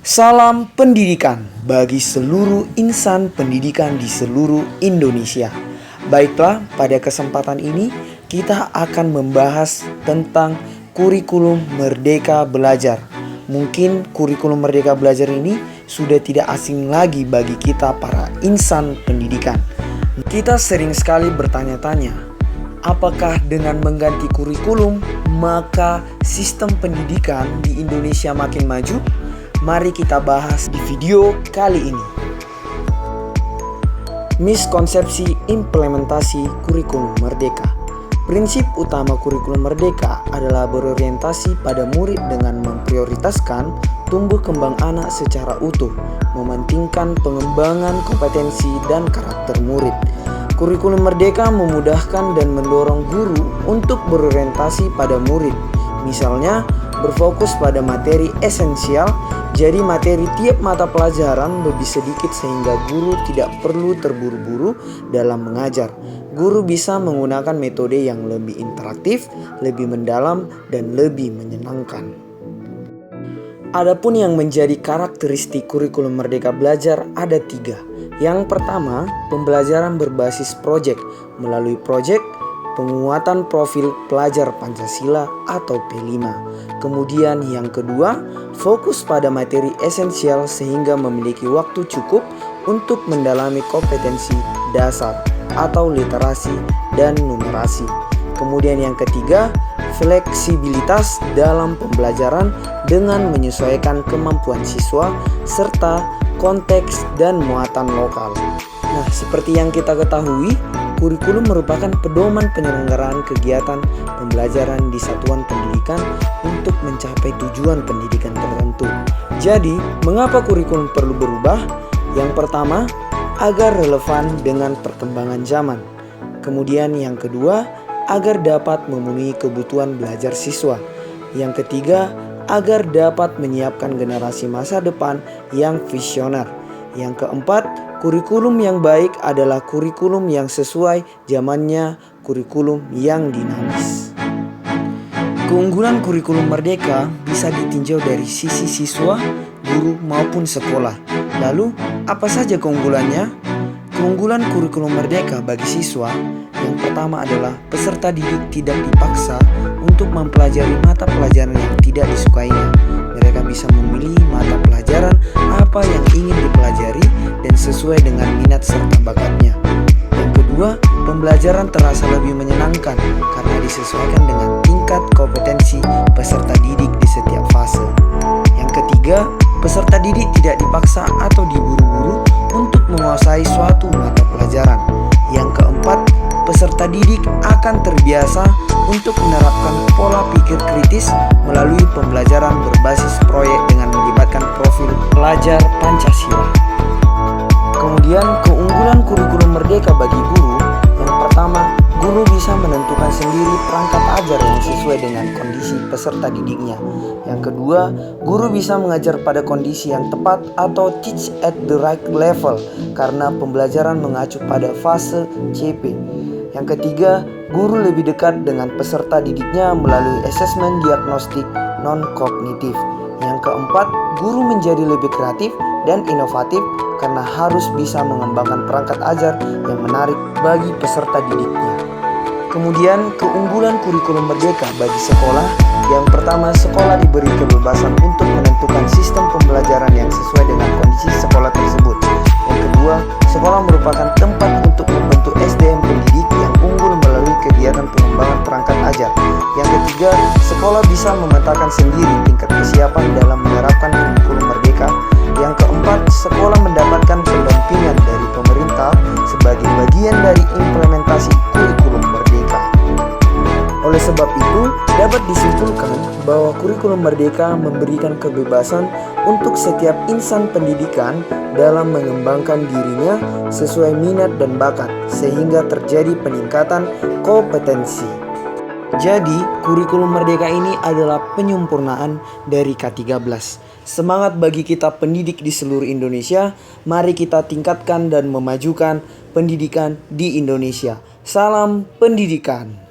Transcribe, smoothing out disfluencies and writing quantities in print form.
Salam pendidikan bagi seluruh insan pendidikan di seluruh Indonesia. Baiklah, pada kesempatan ini kita akan membahas tentang kurikulum Merdeka Belajar. Mungkin kurikulum Merdeka Belajar ini sudah tidak asing lagi bagi kita para insan pendidikan. Kita sering sekali bertanya-tanya, apakah dengan mengganti kurikulum maka sistem pendidikan di Indonesia makin maju? Mari kita bahas di video kali ini. Miskonsepsi implementasi kurikulum Merdeka. Prinsip utama kurikulum Merdeka adalah berorientasi pada murid dengan memprioritaskan tumbuh kembang anak secara utuh, mementingkan pengembangan kompetensi dan karakter murid. Kurikulum Merdeka memudahkan dan mendorong guru untuk berorientasi pada murid. Misalnya, berfokus pada materi esensial, jadi materi tiap mata pelajaran lebih sedikit sehingga guru tidak perlu terburu-buru dalam mengajar. Guru bisa menggunakan metode yang lebih interaktif, lebih mendalam, dan lebih menyenangkan. Adapun yang menjadi karakteristik kurikulum Merdeka Belajar ada 3. Yang pertama, pembelajaran berbasis proyek. Melalui proyek, penguatan profil pelajar Pancasila atau P5. Kemudian yang kedua, fokus pada materi esensial sehingga memiliki waktu cukup untuk mendalami kompetensi dasar atau literasi dan numerasi. Kemudian yang ketiga, fleksibilitas dalam pembelajaran dengan menyesuaikan kemampuan siswa serta konteks dan muatan lokal. Nah, seperti yang kita ketahui, kurikulum merupakan pedoman penyelenggaraan kegiatan pembelajaran di satuan pendidikan untuk mencapai tujuan pendidikan tertentu. Jadi, mengapa kurikulum perlu berubah? Yang pertama, agar relevan dengan perkembangan zaman. Kemudian yang kedua, agar dapat memenuhi kebutuhan belajar siswa. Yang ketiga, agar dapat menyiapkan generasi masa depan yang visioner. Yang keempat, kurikulum yang baik adalah kurikulum yang sesuai zamannya, kurikulum yang dinamis. Keunggulan kurikulum Merdeka bisa ditinjau dari sisi siswa, guru maupun sekolah. Lalu, apa saja keunggulannya? Keunggulan kurikulum Merdeka bagi siswa yang pertama adalah peserta didik tidak dipaksa untuk mempelajari mata pelajaran yang tidak disukainya. Mereka bisa memilih mata pelajaran apa yang ingin dipelajari dan sesuai dengan minat serta bakatnya. Yang kedua, pembelajaran terasa lebih menyenangkan karena disesuaikan dengan tingkat kompetensi peserta didik di setiap fase. Yang ketiga, peserta didik tidak dipaksa atau diburu-buru untuk menguasai suatu mata pelajaran. Yang keempat, peserta didik akan terbiasa untuk menerapkan pola pikir kritis melalui pembelajaran berbasis proyek dengan melibatkan profil pelajar Pancasila. Kemudian keunggulan kurikulum Merdeka bagi guru, yang pertama, guru bisa menentukan sendiri perangkat ajar yang sesuai dengan kondisi peserta didiknya. Yang kedua, guru bisa mengajar pada kondisi yang tepat atau teach at the right level karena pembelajaran mengacu pada fase CP. Yang ketiga, guru lebih dekat dengan peserta didiknya melalui asesmen diagnostik non-kognitif. Yang keempat, guru menjadi lebih kreatif dan inovatif karena harus bisa mengembangkan perangkat ajar yang menarik bagi peserta didiknya. Kemudian, keunggulan kurikulum Merdeka bagi sekolah. Yang pertama, sekolah diberi kebebasan untuk menentukan sistem pembelajaran yang sesuai dengan kondisi sekolah tersebut. Yang kedua, sekolah merupakan tempat untuk membentuk SDM pendidik yang unggul melalui kegiatan pengembangan perangkat ajar. Yang ketiga, sekolah bisa memetakan sendiri tingkat kesiapan dalam menerapkan kurikulum Merdeka. Yang keempat, sekolah mendapatkan pendampingan dari pemerintah sebagai bagian dari implementasi kurikulum Merdeka. Oleh sebab itu, dapat disimpulkan bahwa kurikulum Merdeka memberikan kebebasan untuk setiap insan pendidikan dalam mengembangkan dirinya sesuai minat dan bakat, sehingga terjadi peningkatan kompetensi. Jadi, kurikulum Merdeka ini adalah penyempurnaan dari K13. Semangat bagi kita pendidik di seluruh Indonesia, mari kita tingkatkan dan memajukan pendidikan di Indonesia. Salam pendidikan.